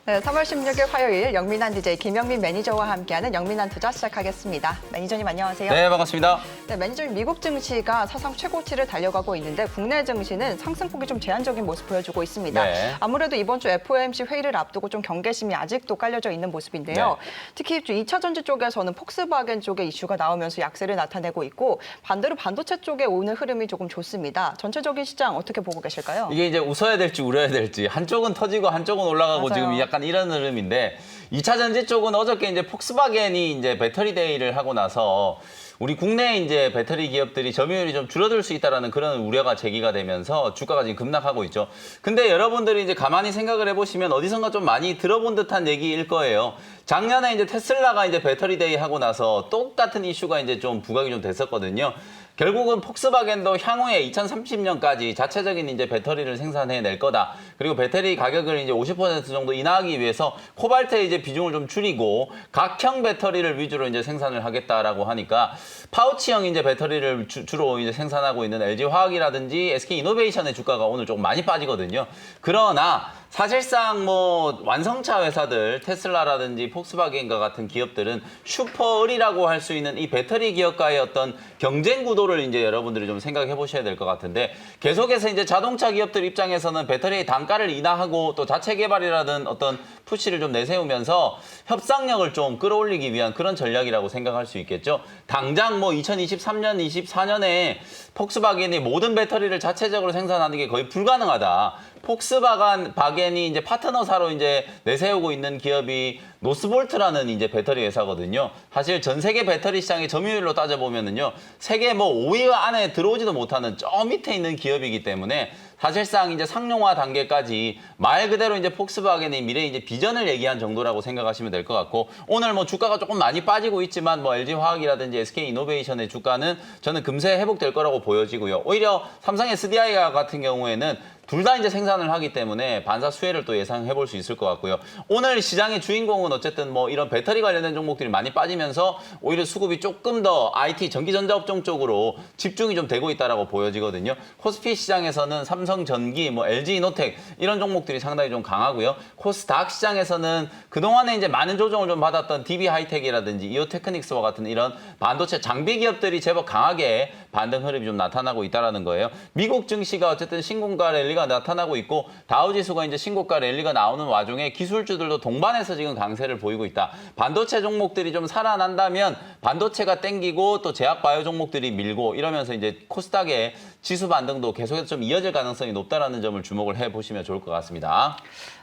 네, 3월 16일 화요일 영민한 DJ 김영민 매니저와 함께하는 영민한 투자 시작하겠습니다. 매니저님 안녕하세요. 네, 반갑습니다. 네, 매니저님 미국 증시가 사상 최고치를 달려가고 있는데 국내 증시는 상승폭이 좀 제한적인 모습 보여주고 있습니다. 네. 아무래도 이번 주 FOMC 회의를 앞두고 좀 경계심이 아직도 깔려져 있는 모습인데요. 네. 특히 2차 전지 쪽에서는 폭스바겐 쪽의 이슈가 나오면서 약세를 나타내고 있고 반대로 반도체 쪽에 오는 흐름이 조금 좋습니다. 전체적인 시장 어떻게 보고 계실까요? 이게 이제 웃어야 될지 울어야 될지 한쪽은 터지고 한쪽은 올라가고 맞아요. 지금 약간 이런 흐름인데 2차 전지 쪽은 어저께 이제 폭스바겐이 이제 배터리 데이를 하고 나서 우리 국내 이제 배터리 기업들이 점유율이 좀 줄어들 수 있다라는 그런 우려가 제기가 되면서 주가가 지금 급락하고 있죠. 근데 여러분들이 이제 가만히 생각을 해보시면 어디선가 좀 많이 들어본 듯한 얘기일 거예요. 작년에 이제 테슬라가 이제 배터리 데이 하고 나서 똑같은 이슈가 이제 좀 부각이 좀 됐었거든요. 결국은 폭스바겐도 향후에 2030년까지 자체적인 이제 배터리를 생산해낼 거다. 그리고 배터리 가격을 이제 50% 정도 인하하기 위해서 코발트의 이제 비중을 좀 줄이고 각형 배터리를 위주로 이제 생산을 하겠다라고 하니까 파우치형 이제 배터리를 주로 이제 생산하고 있는 LG 화학이라든지 SK 이노베이션의 주가가 오늘 조금 많이 빠지거든요. 그러나 사실상 뭐 완성차 회사들 테슬라라든지 폭스바겐과 같은 기업들은 슈퍼을이라고 할 수 있는 이 배터리 기업과의 어떤 경쟁 구도를 이제 여러분들이 좀 생각해 보셔야 될 것 같은데 계속해서 이제 자동차 기업들 입장에서는 배터리의 단가를 인하하고 또 자체 개발이라든 어떤 푸시를 좀 내세우면서 협상력을 좀 끌어올리기 위한 그런 전략이라고 생각할 수 있겠죠. 당장 뭐 2023년, 24년에 폭스바겐이 모든 배터리를 자체적으로 생산하는 게 거의 불가능하다. 폭스바겐이 이제 파트너사로 이제 내세우고 있는 기업이 노스볼트라는 이제 배터리 회사거든요. 사실 전 세계 배터리 시장의 점유율로 따져보면은요, 세계 뭐 5위 안에 들어오지도 못하는 저 밑에 있는 기업이기 때문에 사실상 이제 상용화 단계까지 말 그대로 이제 폭스바겐의 미래 이제 비전을 얘기한 정도라고 생각하시면 될 것 같고 오늘 뭐 주가가 조금 많이 빠지고 있지만 뭐 LG 화학이라든지 SK 이노베이션의 주가는 저는 금세 회복될 거라고 보여지고요. 오히려 삼성 SDI 같은 경우에는 둘 다 이제 생산을 하기 때문에 반사 수혜를 또 예상해 볼 수 있을 것 같고요. 오늘 시장의 주인공은 어쨌든 뭐 이런 배터리 관련된 종목들이 많이 빠지면서 오히려 수급이 조금 더 IT 전기전자업종 쪽으로 집중이 좀 되고 있다라고 보여지거든요. 코스피 시장에서는 삼성전기, 뭐 LG이노텍 이런 종목들이 상당히 좀 강하고요. 코스닥 시장에서는 그동안에 이제 많은 조정을 좀 받았던 DB하이텍이라든지 이오테크닉스와 같은 이런 반도체 장비 기업들이 제법 강하게 반등 흐름이 좀 나타나고 있다라는 거예요. 미국 증시가 어쨌든 신고가 랠리가 나타나고 있고 다우지수가 이제 신고가 랠리가 나오는 와중에 기술주들도 동반해서 지금 강세를 보이고 있다. 반도체 종목들이 좀 살아난다면 반도체가 땡기고 또 제약 바이오 종목들이 밀고 이러면서 이제 코스닥의 지수 반등도 계속해서 좀 이어질 가능성이 높다라는 점을 주목을 해 보시면 좋을 것 같습니다.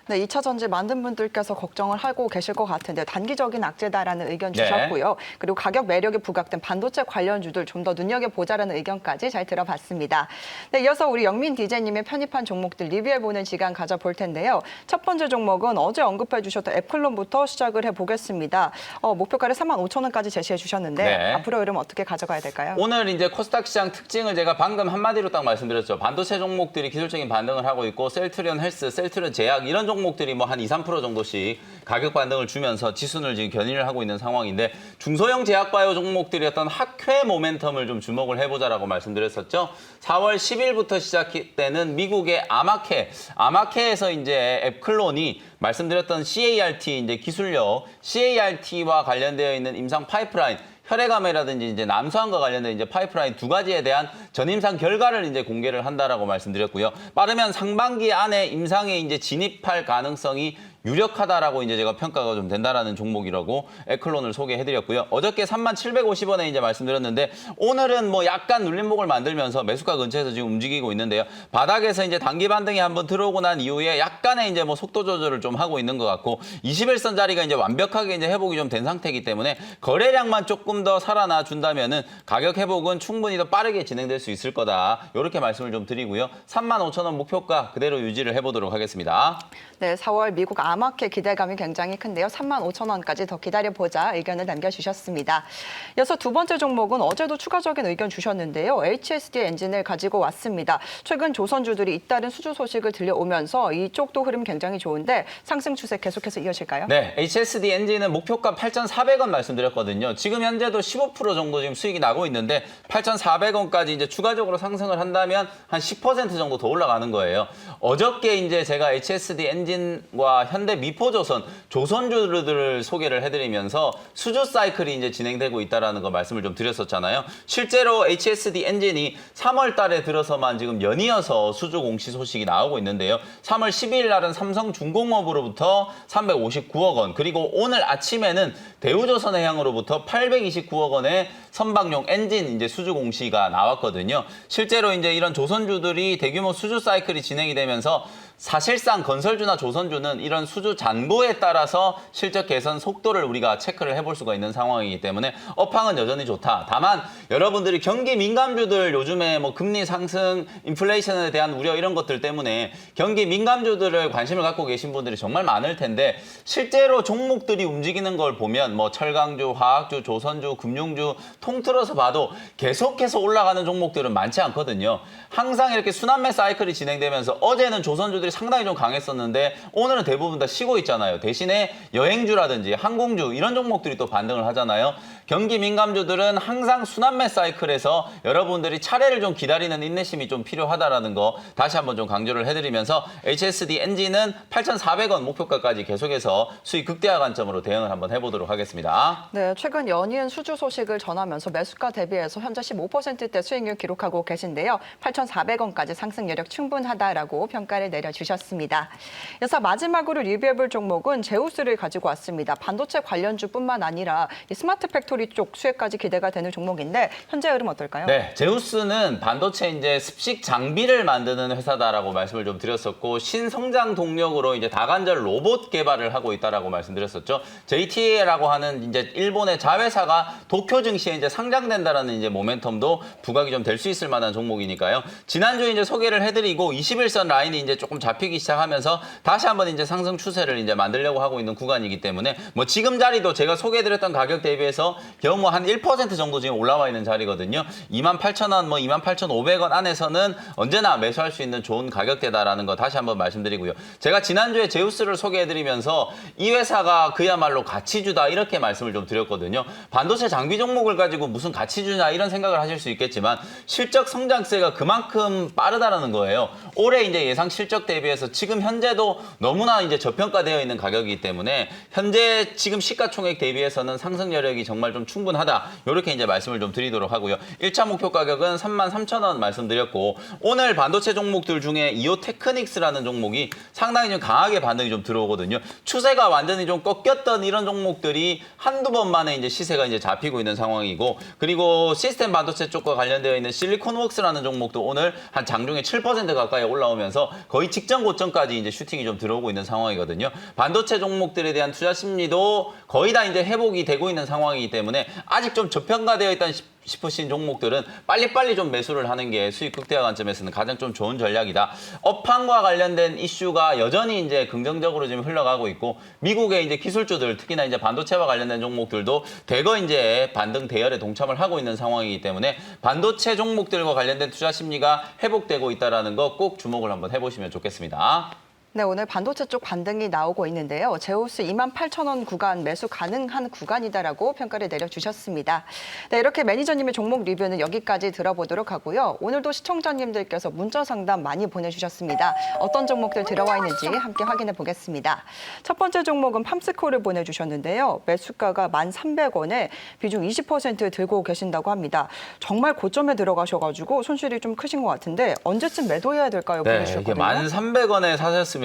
네, 2차 전지 만든 분들께서 걱정을 하고 계실 것 같은데 단기적인 악재다라는 의견 네. 주셨고요. 그리고 가격 매력이 부각된 반도체 관련주들 좀 더 눈여겨보자라는 의견까지 잘 들어봤습니다. 네, 이어서 우리 영민 DJ님의 편입한 종목들 리뷰해보는 시간 가져볼 텐데요. 첫 번째 종목은 어제 언급해 주셨던 앱클론부터 시작을 해보겠습니다. 목표가를 35,000원까지 제시해 주셨는데 네. 앞으로 흐름 어떻게 가져가야 될까요? 오늘 이제 코스닥 시장 특징을 제가 방금 한마디로 딱 말씀드렸죠. 반도체 종목들이 기술적인 반등을 하고 있고 셀트리온 헬스, 셀트리온 제약 이런 종목들이 뭐 한 2, 3% 정도씩 가격 반등을 주면서 지수를 지금 견인을 하고 있는 상황인데 중소형 제약 바이오 종목들이 어떤 학회 모멘텀을 좀 주목을 해보자라고 말씀드렸었죠. 4월 10일부터 시작되는 미국의 아마케에서 이제 앱클론이 말씀드렸던 CART 이제 기술력, CART와 관련되어 있는 임상 파이프라인 혈액암이라든지 이제 남수암과 관련된 이제 파이프라인 두 가지에 대한 전임상 결과를 이제 공개를 한다라고 말씀드렸고요. 빠르면 상반기 안에 임상에 이제 진입할 가능성이 유력하다라고 이제 제가 평가가 좀 된다라는 종목이라고 에클론을 소개해드렸고요. 어저께 3750원에 이제 말씀드렸는데 오늘은 뭐 약간 눌림목을 만들면서 매수가 근처에서 지금 움직이고 있는데요. 바닥에서 이제 단기 반등이 한번 들어오고 난 이후에 약간의 이제 뭐 속도 조절을 좀 하고 있는 것 같고 21선 자리가 이제 완벽하게 이제 회복이 좀 된 상태이기 때문에 거래량만 조금 더 살아나 준다면은 가격 회복은 충분히 더 빠르게 진행될 수 있을 거다. 이렇게 말씀을 좀 드리고요. 35,000원 목표가 그대로 유지를 해보도록 하겠습니다. 네, 4월 미국 아마케 기대감이 굉장히 큰데요. 35,000원까지 더 기다려보자 의견을 남겨주셨습니다. 이어서 두 번째 종목은 어제도 추가적인 의견 주셨는데요. HSD 엔진을 가지고 왔습니다. 최근 조선주들이 잇따른 수주 소식을 들려오면서 이쪽도 흐름 굉장히 좋은데 상승 추세 계속해서 이어질까요? 네, HSD 엔진은 목표가 8,400원 말씀드렸거든요. 지금 현재도 15% 정도 지금 수익이 나고 있는데 8,400원까지 이제 추가적으로 상승을 한다면 한 10% 정도 더 올라가는 거예요. 어저께 이제 제가 HSD 엔진과 현대 미포조선 조선주들을 소개를 해드리면서 수주 사이클이 이제 진행되고 있다라는 거 말씀을 좀 드렸었잖아요. 실제로 HSD 엔진이 3월 달에 들어서만 지금 연이어서 수주 공시 소식이 나오고 있는데요. 3월 12일 날은 삼성중공업으로부터 359억 원, 그리고 오늘 아침에는 대우조선해양으로부터 829억 원의 선박용 엔진 이제 수주 공시가 나왔거든요. 실제로 이제 이런 조선주들이 대규모 수주 사이클이 진행이 되면서 사실상 건설주나 조선주는 이런 수주 잔고에 따라서 실적 개선 속도를 우리가 체크를 해볼 수가 있는 상황이기 때문에 업황은 여전히 좋다. 다만 여러분들이 경기 민감주들 요즘에 뭐 금리 상승, 인플레이션에 대한 우려 이런 것들 때문에 경기 민감주들을 관심을 갖고 계신 분들이 정말 많을 텐데 실제로 종목들이 움직이는 걸 보면 뭐 철강주, 화학주, 조선주, 금융주 통틀어서 봐도 계속해서 올라가는 종목들은 많지 않거든요. 항상 이렇게 순환매 사이클이 진행되면서 어제는 조선주들이 상당히 좀 강했었는데 오늘은 대부분 다 쉬고 있잖아요. 대신에 여행주라든지 항공주 이런 종목들이 또 반등을 하잖아요. 경기 민감주들은 항상 순환매 사이클에서 여러분들이 차례를 좀 기다리는 인내심이 좀 필요하다라는 거 다시 한번 좀 강조를 해드리면서 HSD 엔진은 8,400원 목표가까지 계속해서 수익 극대화 관점으로 대응을 한번 해보도록 하겠습니다. 네, 최근 연이은 수주 소식을 전하면서 매수가 대비해서 현재 15%대 수익률 기록하고 계신데요. 8,400원까지 상승 여력 충분하다라고 평가를 내려주셨습니다. 이어서 마지막으로 리뷰해볼 종목은 제우스를 가지고 왔습니다. 반도체 관련주뿐만 아니라 이 스마트 팩토리 쪽 수혜까지 기대가 되는 종목인데 현재 흐름 어떨까요? 네, 제우스는 반도체 이제 습식 장비를 만드는 회사다라고 말씀을 좀 드렸었고 신성장 동력으로 이제 다관절 로봇 개발을 하고 있다라고 말씀드렸었죠. JTA라고 하는 이제 일본의 자회사가 도쿄 증시에 이제 상장된다라는 이제 모멘텀도 부각이 좀 될 수 있을 만한 종목이니까요. 지난주에 이제 소개를 해드리고 21선 라인이 이제 조금 잡히기 시작하면서 다시 한번 이제 상승 추세를 이제 만들려고 하고 있는 구간이기 때문에 뭐 지금 자리도 제가 소개해드렸던 가격 대비해서 겨우 뭐 한 1% 정도 지금 올라와 있는 자리거든요. 28,000원, 뭐 28,500원 안에서는 언제나 매수할 수 있는 좋은 가격대다라는 거 다시 한번 말씀드리고요. 제가 지난주에 제우스를 소개해드리면서 이 회사가 그야말로 가치주다 이렇게 말씀을 좀 드렸거든요. 반도체 장비 종목을 가지고 무슨 가치주냐 이런 생각을 하실 수 있겠지만 실적 성장세가 그만큼 빠르다라는 거예요. 올해 이제 예상 실적 대비해서 지금 현재도 너무나 이제 저평가되어 있는 가격이기 때문에 현재 지금 시가총액 대비해서는 상승 여력이 정말 좀 충분하다. 이렇게 이제 말씀을 좀 드리도록 하고요. 1차 목표 가격은 33,000원 말씀드렸고 오늘 반도체 종목들 중에 이오테크닉스라는 종목이 상당히 좀 강하게 반등이 좀 들어오거든요. 추세가 완전히 좀 꺾였던 이런 종목들이 한두 번 만에 이제 시세가 이제 잡히고 있는 상황이고 그리고 시스템 반도체 쪽과 관련되어 있는 실리콘웍스라는 종목도 오늘 한 장중에 7% 가까이 올라오면서 거의 직전 고점까지 이제 슈팅이 좀 들어오고 있는 상황이거든요. 반도체 종목들에 대한 투자 심리도 거의 다 이제 회복이 되고 있는 상황이기 때문에 아직 좀 저평가되어 있다는 싶으신 종목들은 빨리빨리 좀 매수를 하는 게 수익 극대화 관점에서는 가장 좀 좋은 전략이다. 업황과 관련된 이슈가 여전히 이제 긍정적으로 지금 흘러가고 있고 미국의 이제 기술주들 특히나 이제 반도체와 관련된 종목들도 대거 이제 반등 대열에 동참을 하고 있는 상황이기 때문에 반도체 종목들과 관련된 투자 심리가 회복되고 있다라는 거 꼭 주목을 한번 해보시면 좋겠습니다. 네, 오늘 반도체 쪽 반등이 나오고 있는데요. 제우스 28,000원 구간 매수 가능한 구간이다라고 평가를 내려주셨습니다. 네, 이렇게 매니저님의 종목 리뷰는 여기까지 들어보도록 하고요. 오늘도 시청자님들께서 문자 상담 많이 보내주셨습니다. 어떤 종목들 들어와 있는지 함께 확인해 보겠습니다. 첫 번째 종목은 팜스코를 보내주셨는데요. 매수가가 1,300원에 비중 20% 들고 계신다고 합니다. 정말 고점에 들어가셔가지고 손실이 좀 크신 것 같은데 언제쯤 매도해야 될까요? 네, 보내주셨거든요. 이게 1,300원에 사셨으면은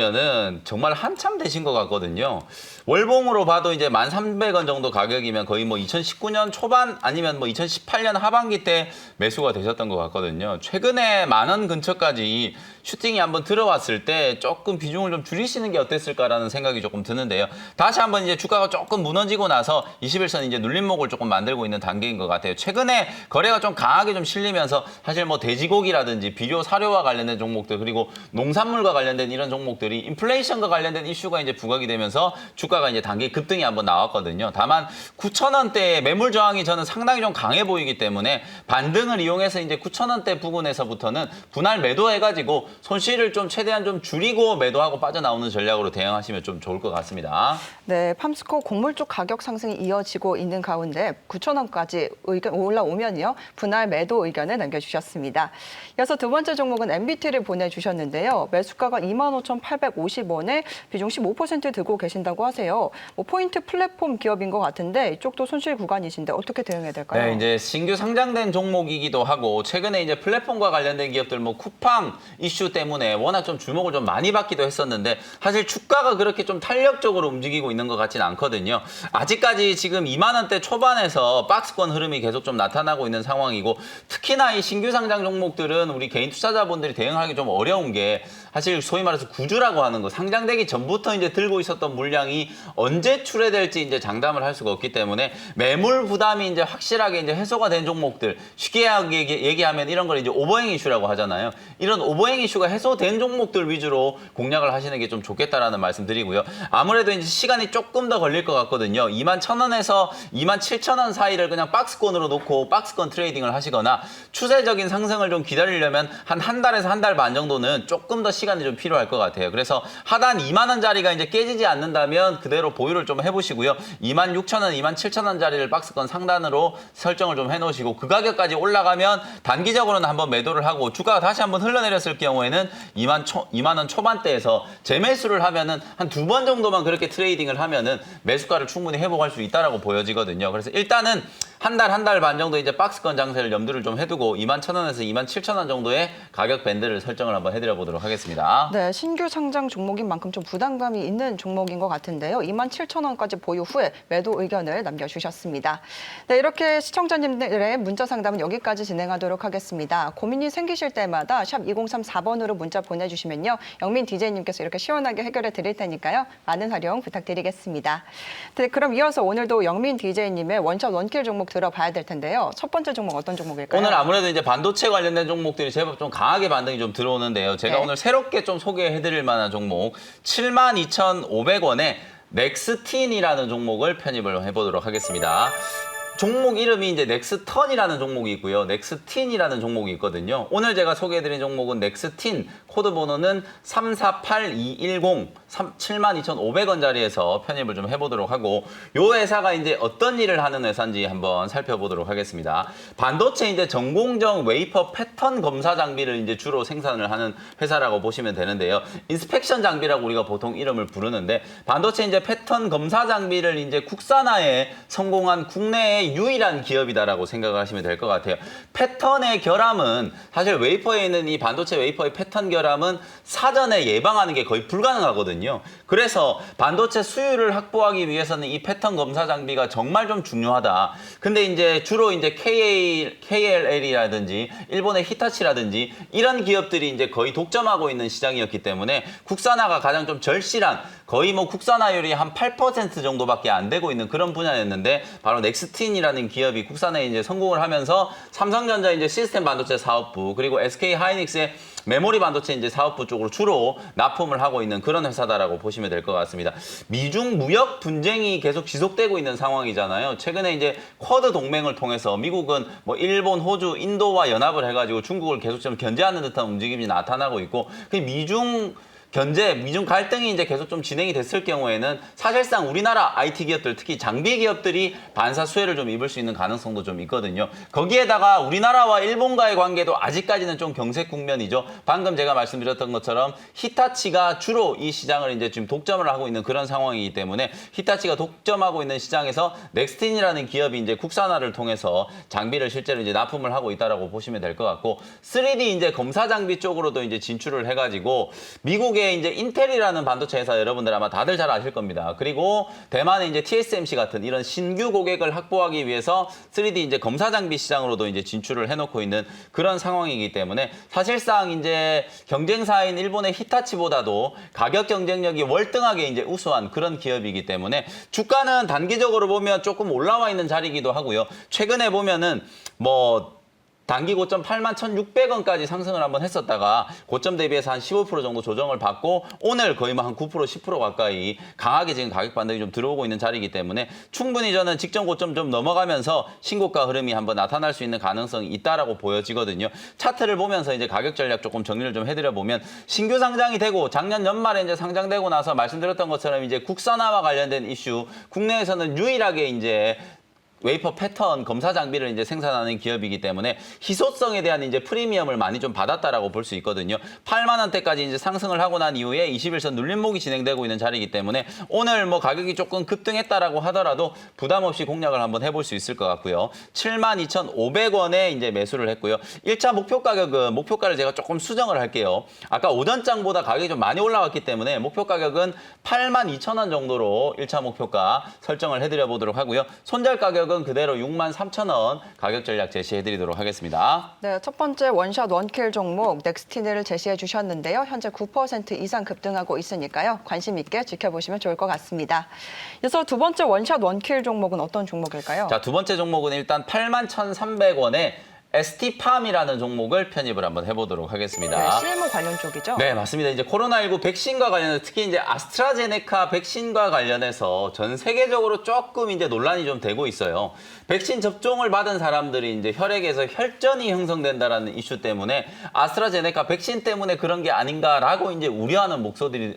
정말 한참 되신 것 같거든요. 월봉으로 봐도 이제 1,300원 정도 가격이면 거의 뭐 2019년 초반 아니면 뭐 2018년 하반기 때 매수가 되셨던 것 같거든요. 최근에 10,000원 근처까지 슈팅이 한번 들어왔을 때 조금 비중을 좀 줄이시는 게 어땠을까라는 생각이 조금 드는데요. 다시 한번 이제 주가가 조금 무너지고 나서 21선 이제 눌림목을 조금 만들고 있는 단계인 것 같아요. 최근에 거래가 좀 강하게 좀 실리면서 사실 뭐 돼지고기라든지 비료 사료와 관련된 종목들 그리고 농산물과 관련된 이런 종목들이 인플레이션과 관련된 이슈가 이제 부각이 되면서 주가가 이제 단기 급등이 한번 나왔거든요. 다만 9,000원대의 매물 저항이 저는 상당히 좀 강해 보이기 때문에 반등을 이용해서 이제 9,000원대 부근에서부터는 분할 매도해가지고 손실을 좀 최대한 좀 줄이고 매도하고 빠져나오는 전략으로 대응하시면 좀 좋을 것 같습니다. 네, 팜스코 곡물 쪽 가격 상승이 이어지고 있는 가운데 9,000원까지 올라오면요. 분할 매도 의견을 남겨주셨습니다. 이어서 두 번째 종목은 MBT를 보내주셨는데요. 매수가가 25,850원에 비중 15% 들고 계신다고 하세요. 포인트 플랫폼 기업인 것 같은데 이쪽도 손실 구간이신데 어떻게 대응해야 될까요? 네, 이제 신규 상장된 종목이기도 하고 최근에 이제 플랫폼과 관련된 기업들 쿠팡 이슈 때문에 워낙 좀 주목을 좀 많이 받기도 했었는데 사실 주가가 그렇게 좀 탄력적으로 움직이고 있는 것 같지는 않거든요. 아직까지 지금 2만 원대 초반에서 박스권 흐름이 계속 좀 나타나고 있는 상황이고 특히나 이 신규 상장 종목들은 우리 개인 투자자분들이 대응하기 좀 어려운 게 사실 소위 말해서 구주라고 하는 거 상장되기 전부터 이제 들고 있었던 물량이 언제 출회될지 이제 장담을 할 수가 없기 때문에 매물 부담이 이제 확실하게 이제 해소가 된 종목들 쉽게 얘기하면 이런 걸 이제 오버행 이슈라고 하잖아요. 이런 오버행 이슈가 해소된 종목들 위주로 공략을 하시는 게 좀 좋겠다라는 말씀드리고요. 아무래도 이제 시간이 조금 더 걸릴 것 같거든요. 21,000원에서 27,000원 사이를 그냥 박스권으로 놓고 박스권 트레이딩을 하시거나 추세적인 상승을 좀 기다리려면 한 달에서 한 달 반 정도는 조금 더 시간이 좀 필요할 것 같아요. 그래서 하단 2만 원짜리가 이제 깨지지 않는다면 그대로 보유를 좀 해보시고요. 26,000원, 27,000원짜리를 박스권 상단으로 설정을 좀 해놓으시고 그 가격까지 올라가면 단기적으로는 한번 매도를 하고 주가가 다시 한번 흘러내렸을 경우에는 2만 원 초반대에서 재매수를 하면은 한 두 번 정도만 그렇게 트레이딩을 하면은 매수가를 충분히 회복할 수 있다라고 보여지거든요. 그래서 일단은 한 달 반 정도 이제 박스권 장세를 염두를 좀 해두고 21,000원에서 27,000원 정도의 가격 밴드를 설정을 한번 해드려 보도록 하겠습니다. 네, 신규 상장 종목인 만큼 좀 부담감이 있는 종목인 것 같은데요. 27,000원까지 보유 후에 매도 의견을 남겨주셨습니다. 네, 이렇게 시청자님들의 문자 상담은 여기까지 진행하도록 하겠습니다. 고민이 생기실 때마다 샵 2034번으로 문자 보내주시면요. 영민 DJ님께서 이렇게 시원하게 해결해 드릴 테니까요. 많은 활용 부탁드리겠습니다. 네, 그럼 이어서 오늘도 영민 DJ님의 원샷 원킬 종목 들어봐야 될 텐데요. 첫 번째 종목 어떤 종목일까요? 오늘 아무래도 이제 반도체 관련된 종목들이 제법 좀 강하게 반등이 좀 들어오는데요. 제가 네. 오늘 새롭게 좀 소개해드릴 만한 종목 72,500원에 넥스틴이라는 종목을 편입을 해보도록 하겠습니다. 종목 이름이 이제 넥스턴이라는 종목이 있고요. 넥스틴이라는 종목이 있거든요. 오늘 제가 소개해드린 종목은 넥스틴, 코드 번호는 348210, 72,500원짜리에서 편입을 좀 해보도록 하고 요 회사가 이제 어떤 일을 하는 회사인지 한번 살펴보도록 하겠습니다. 반도체 이제 전공정 웨이퍼 패턴 검사 장비를 이제 주로 생산을 하는 회사라고 보시면 되는데요. 인스펙션 장비라고 우리가 보통 이름을 부르는데 반도체 이제 패턴 검사 장비를 이제 국산화에 성공한 국내의 유일한 기업이다라고 생각을 하시면 될 것 같아요. 패턴의 결함은 사실 웨이퍼에 있는 이 반도체 웨이퍼의 패턴 결함은 사전에 예방하는 게 거의 불가능하거든요. 그래서 반도체 수율을 확보하기 위해서는 이 패턴 검사 장비가 정말 좀 중요하다. 근데 이제 주로 이제 KLL이라든지 일본의 히타치라든지 이런 기업들이 이제 거의 독점하고 있는 시장이었기 때문에 국산화가 가장 좀 절실한 거의 국산화율이 한 8% 정도밖에 안 되고 있는 그런 분야였는데 바로 넥스틴이라는 기업이 국산화에 이제 성공을 하면서 삼성전자 이제 시스템 반도체 사업부 그리고 SK 하이닉스의 메모리 반도체 이제 사업부 쪽으로 주로 납품을 하고 있는 그런 회사다라고 보시면 될 것 같습니다. 미중 무역 분쟁이 계속 지속되고 있는 상황이잖아요. 최근에 이제 쿼드 동맹을 통해서 미국은 일본, 호주, 인도와 연합을 해가지고 중국을 계속 좀 견제하는 듯한 움직임이 나타나고 있고 그 미중 갈등이 이제 계속 좀 진행이 됐을 경우에는 사실상 우리나라 IT 기업들, 특히 장비 기업들이 반사 수혜를 좀 입을 수 있는 가능성도 좀 있거든요. 거기에다가 우리나라와 일본과의 관계도 아직까지는 좀 경색 국면이죠. 방금 제가 말씀드렸던 것처럼 히타치가 주로 이 시장을 이제 지금 독점을 하고 있는 그런 상황이기 때문에 히타치가 독점하고 있는 시장에서 넥스틴이라는 기업이 이제 국산화를 통해서 장비를 실제로 이제 납품을 하고 있다라고 보시면 될 것 같고 3D 이제 검사 장비 쪽으로도 이제 진출을 해가지고 미국의 이제 인텔이라는 반도체 회사 여러분들 아마 다들 잘 아실 겁니다. 그리고 대만의 이제 TSMC 같은 이런 신규 고객을 확보하기 위해서 3D 이제 검사 장비 시장으로도 이제 진출을 해놓고 있는 그런 상황이기 때문에 사실상 이제 경쟁사인 일본의 히타치보다도 가격 경쟁력이 월등하게 이제 우수한 그런 기업이기 때문에 주가는 단기적으로 보면 조금 올라와 있는 자리이기도 하고요. 최근에 보면은 단기 고점 81,600원까지 상승을 한번 했었다가 고점 대비해서 한 15% 정도 조정을 받고 오늘 거의 뭐 한 9%, 10% 가까이 강하게 지금 가격 반등이 좀 들어오고 있는 자리이기 때문에 충분히 저는 직전 고점 좀 넘어가면서 신고가 흐름이 한번 나타날 수 있는 가능성이 있다라고 보여지거든요. 차트를 보면서 이제 가격 전략 조금 정리를 좀 해드려 보면 신규 상장이 되고 작년 연말에 이제 상장되고 나서 말씀드렸던 것처럼 이제 국산화와 관련된 이슈 국내에서는 유일하게 이제 웨이퍼 패턴 검사 장비를 이제 생산하는 기업이기 때문에 희소성에 대한 이제 프리미엄을 많이 좀 받았다라고 볼 수 있거든요. 8만 원대까지 이제 상승을 하고 난 이후에 21선 눌림목이 진행되고 있는 자리이기 때문에 오늘 뭐 가격이 조금 급등했다라고 하더라도 부담 없이 공략을 한번 해볼 수 있을 것 같고요. 72,500원에 이제 매수를 했고요. 1차 목표 가격은 목표가를 제가 조금 수정을 할게요. 아까 오전장보다 가격이 좀 많이 올라갔기 때문에 목표 가격은 82,000원 정도로 1차 목표가 설정을 해드려 보도록 하고요. 손절 가격은 그대로 63,000원 가격 전략 제시해드리도록 하겠습니다. 네, 첫 번째 원샷 원킬 종목 넥스티네를 제시해 주셨는데요. 현재 9% 이상 급등하고 있으니까요. 관심 있게 지켜보시면 좋을 것 같습니다. 이어서 두 번째 원샷 원킬 종목은 어떤 종목일까요? 자, 두 번째 종목은 일단 81,300원에 ST팜이라는 종목을 편입을 한번 해보도록 하겠습니다. 네, 실무 관련 쪽이죠? 네, 맞습니다. 이제 코로나19 백신과 관련해서 특히 이제 아스트라제네카 백신과 관련해서 전 세계적으로 조금 이제 논란이 좀 되고 있어요. 백신 접종을 받은 사람들이 이제 혈액에서 혈전이 형성된다라는 이슈 때문에 아스트라제네카 백신 때문에 그런 게 아닌가라고 이제 우려하는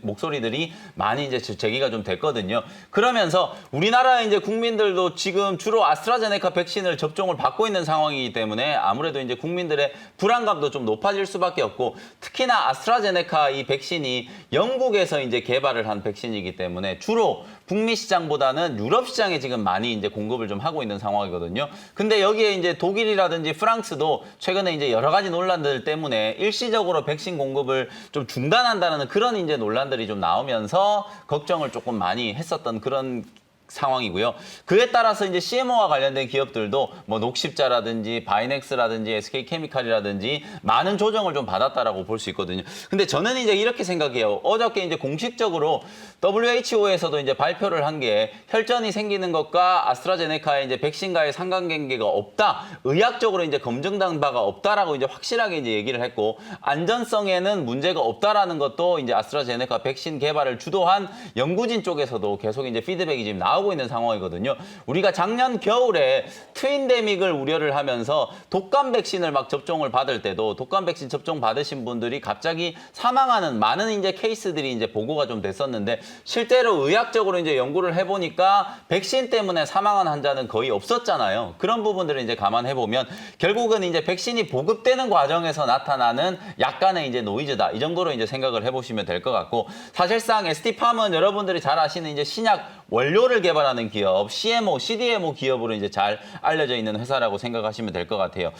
목소리들이 많이 이제 제기가 좀 됐거든요. 그러면서 우리나라 이제 국민들도 지금 주로 아스트라제네카 백신을 접종을 받고 있는 상황이기 때문에 아무래도 이제 국민들의 불안감도 좀 높아질 수밖에 없고 특히나 아스트라제네카 이 백신이 영국에서 이제 개발을 한 백신이기 때문에 주로 북미 시장보다는 유럽 시장에 지금 많이 이제 공급을 좀 하고 있는 상황이거든요. 근데 여기에 이제 독일이라든지 프랑스도 최근에 이제 여러 가지 논란들 때문에 일시적으로 백신 공급을 좀 중단한다는 그런 이제 논란들이 좀 나오면서 걱정을 조금 많이 했었던 그런 상황이고요. 그에 따라서 이제 CMO와 관련된 기업들도 뭐 녹십자라든지 바이넥스라든지 SK케미칼이라든지 많은 조정을 좀 받았다라고 볼 수 있거든요. 근데 저는 이제 이렇게 생각해요. 어저께 이제 공식적으로 WHO에서도 이제 발표를 한 게 혈전이 생기는 것과 아스트라제네카의 이제 백신과의 상관관계가 없다. 의학적으로 이제 검증된 바가 없다라고 이제 확실하게 이제 얘기를 했고 안전성에는 문제가 없다라는 것도 이제 아스트라제네카 백신 개발을 주도한 연구진 쪽에서도 계속 이제 피드백이 지금 나오고 있는 상황이거든요. 우리가 작년 겨울에 트윈데믹을 우려를 하면서 독감 백신을 막 접종을 받을 때도 독감 백신 접종 받으신 분들이 갑자기 사망하는 많은 이제 케이스들이 이제 보고가 좀 됐었는데 실제로 의학적으로 이제 연구를 해보니까 백신 때문에 사망한 환자는 거의 없었잖아요. 그런 부분들을 이제 감안해 보면 결국은 이제 백신이 보급되는 과정에서 나타나는 약간의 이제 노이즈다. 이 정도로 이제 생각을 해보시면 될 것 같고 사실상 ST팜은 여러분들이 잘 아시는 이제 신약 원료를 개발하는 기업, CMO, CDMO 기업으로 이제 잘 알려져 있는 회사라고 생각하시면 될 것 같아요.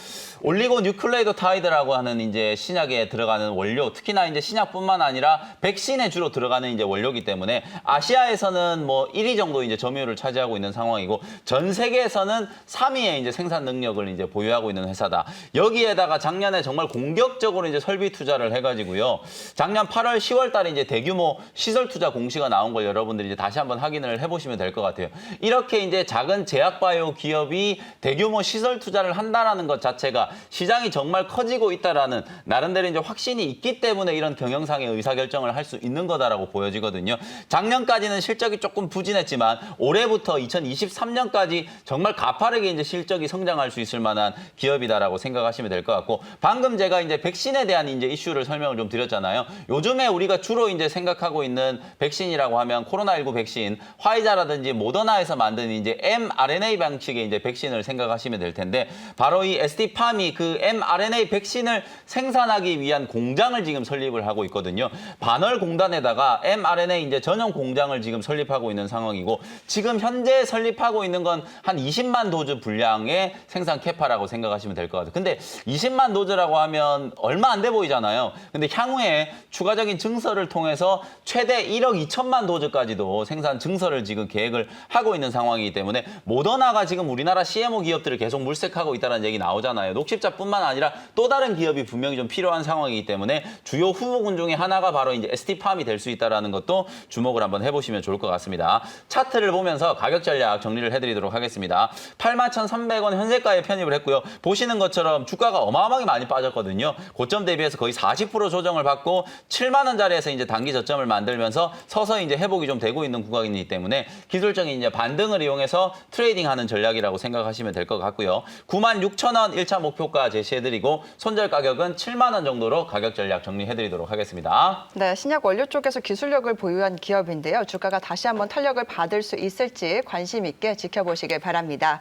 올리고 뉴클레이도타이드라고 하는 이제 신약에 들어가는 원료, 특히나 이제 신약뿐만 아니라 백신에 주로 들어가는 이제 원료이기 때문에 아시아에서는 뭐 1위 정도 이제 점유율을 차지하고 있는 상황이고 전 세계에서는 3위의 이제 생산 능력을 이제 보유하고 있는 회사다. 여기에다가 작년에 정말 공격적으로 이제 설비 투자를 해가지고요. 작년 8월, 10월 달에 이제 대규모 시설 투자 공시가 나온 걸 여러분들이 이제 다시 한번 확인을 해보시면 될 것 같아요. 이렇게 이제 작은 제약바이오 기업이 대규모 시설 투자를 한다라는 것 자체가 시장이 정말 커지고 있다라는 나름대로 이제 확신이 있기 때문에 이런 경영상의 의사결정을 할 수 있는 거다라고 보여지거든요. 작년까지는 실적이 조금 부진했지만 올해부터 2023년까지 정말 가파르게 이제 실적이 성장할 수 있을 만한 기업이다라고 생각하시면 될 것 같고 방금 제가 이제 백신에 대한 이제 이슈를 설명을 좀 드렸잖아요. 요즘에 우리가 주로 이제 생각하고 있는 백신이라고 하면 코로나19 백신, 화이자라든지 모더나에서 만든 이제 mRNA 방식의 이제 백신을 생각하시면 될 텐데 바로 이 ST팜이 그 mRNA 백신을 생산하기 위한 공장을 지금 설립을 하고 있거든요. 반월공단에다가 mRNA 이제 전용 공장을 지금 설립하고 있는 상황이고 지금 현재 설립하고 있는 건 한 20만 도즈 분량의 생산 캐파라고 생각하시면 될 것 같아요. 근데 20만 도즈라고 하면 얼마 안 돼 보이잖아요. 근데 향후에 추가적인 증설을 통해서 최대 1억 2천만 도즈까지도 생산 증설을 판매를 지금 계획을 하고 있는 상황이기 때문에 모더나가 지금 우리나라 CMO 기업들을 계속 물색하고 있다는 얘기 나오잖아요. 녹십자뿐만 아니라 또 다른 기업이 분명히 좀 필요한 상황이기 때문에 주요 후보군 중에 하나가 바로 이제 ST팜이 될 수 있다는 것도 주목을 한번 해보시면 좋을 것 같습니다. 차트를 보면서 가격 전략 정리를 해드리도록 하겠습니다. 81,300원 현재가에 편입을 했고요. 보시는 것처럼 주가가 어마어마하게 많이 빠졌거든요. 고점 대비해서 거의 40% 조정을 받고 7만 원짜리에서 이제 단기 저점을 만들면서 서서히 이제 회복이 좀 되고 있는 구간이기 때문에 기술적인 이제 반등을 이용해서 트레이딩하는 전략이라고 생각하시면 될 것 같고요. 96,000원 1차 목표가 제시해드리고 손절 가격은 7만 원 정도로 가격 전략 정리해드리도록 하겠습니다. 네, 신약 원료 쪽에서 기술력을 보유한 기업인데요. 주가가 다시 한번 탄력을 받을 수 있을지 관심 있게 지켜보시길 바랍니다.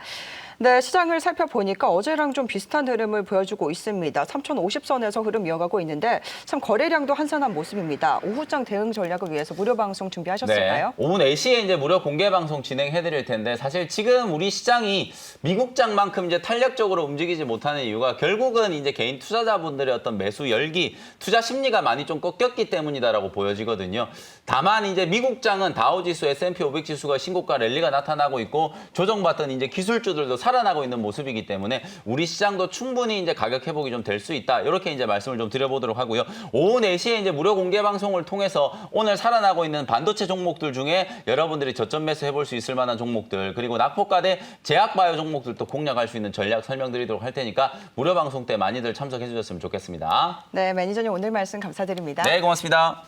네, 시장을 살펴보니까 어제랑 좀 비슷한 흐름을 보여주고 있습니다. 3,050선에서 흐름 이어가고 있는데 참 거래량도 한산한 모습입니다. 오후장 대응 전략을 위해서 무료 방송 준비하셨을까요? 네, 오후 4시에 이제 무료 공개 방송 진행해드릴 텐데 사실 지금 우리 시장이 미국장만큼 이제 탄력적으로 움직이지 못하는 이유가 결국은 이제 개인 투자자분들의 어떤 매수 열기, 투자 심리가 많이 좀 꺾였기 때문이다라고 보여지거든요. 다만 이제 미국장은 다우지수, S&P 500 지수가 신고가 랠리가 나타나고 있고 조정받던 이제 기술주들도 살아나고 있는 모습이기 때문에 우리 시장도 충분히 이제 가격 회복이 좀 될 수 있다. 이렇게 이제 말씀을 좀 드려보도록 하고요. 오후 4시에 이제 무료 공개 방송을 통해서 오늘 살아나고 있는 반도체 종목들 중에 여러분들이 저점 매수 해볼 수 있을 만한 종목들 그리고 낙폭가대 제약바이오 종목들도 공략할 수 있는 전략 설명드리도록 할 테니까 무료 방송 때 많이들 참석해 주셨으면 좋겠습니다. 네, 매니저님 오늘 말씀 감사드립니다. 네, 고맙습니다.